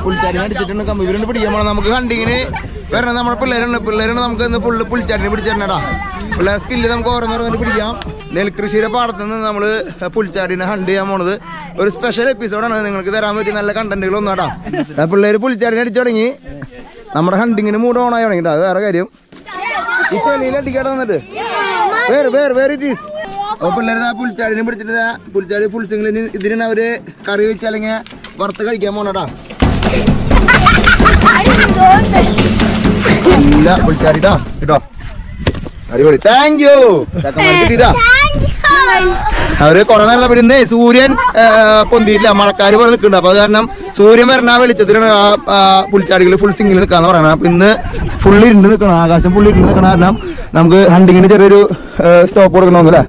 പുൽച്ചാരിനെ കമ്പി ഇവരുണ്ട് പിടിക്കാൻ പോണം. നമുക്ക് ഹണ്ടിങ്ങിന് വരണം. നമ്മുടെ പിള്ളേരാണ് നമുക്ക് ഇന്ന് ഫുള്ള് പുൽച്ചാരിനെ പിടിച്ചിരണടാ. പിള്ളേർ സ്കില്ല് നമുക്ക് ഓരോന്നോരോന്നിട്ട് പിടിക്കാം. നെൽകൃഷിയുടെ പാടത്ത് നിന്ന് നമ്മൾ പുൽച്ചാരിനെ ഹണ്ട് ചെയ്യാൻ പോണത് ഒരു സ്പെഷ്യൽ എപ്പിസോഡാണ്. നിങ്ങൾക്ക് തരാൻ പറ്റിയ നല്ല കണ്ടന്റുകൾ ഒന്നാടാ. പിള്ളേർ പുൽച്ചാരിനെ അടിച്ചു തുടങ്ങി. നമ്മുടെ ഹണ്ടിങ്ങിന് മൂഡ് ഓൺ ആയി തുടങ്ങിട്ടാ. അത് വേറെ കാര്യം. ഈ ചെളിയിൽ അടിക്കാട്ട് വന്നിട്ട് വേറെ ഇറ്റ് ഈസ്. അപ്പൊ പിള്ളേർ പുൽച്ചാടിനെ പിടിച്ചിട്ട് പുൽച്ചാടി ഫുൾ സിംഗിളിന് ഇതിനാണ് അവര് കറി വെച്ച് അല്ലെങ്കിൽ വറുത്ത് കഴിക്കാൻ പോണടാ. ഇല്ല പുൽച്ചാടിട്ടാ കേട്ടോ. അടിപൊളി. Thank you. അവര് കുറെ നേരം പിടിന്നേ സൂര്യൻ പൊന്തിയിട്ടില്ല, മഴക്കാര് പോലെ നിൽക്കുന്നുണ്ട്. അപ്പൊ അത് കാരണം സൂര്യൻ വരണ വെളിച്ചത്തിലാണ് പുൽച്ചാടികൾ ഫുൾ സിംഗിൽ നിൽക്കാന്ന് പറയണം. അപ്പൊ ഇന്ന് ഫുള്ള് ഇരുണ്ട് നിൽക്കണം, ആകാശം ഫുള്ള് ഇരുണ്ട് നിൽക്കണം. കാരണം നമുക്ക് ഹണ്ടിങ്ങിന് ചെറിയൊരു സ്റ്റോപ്പ് കൊടുക്കണമെന്നല്ലേ.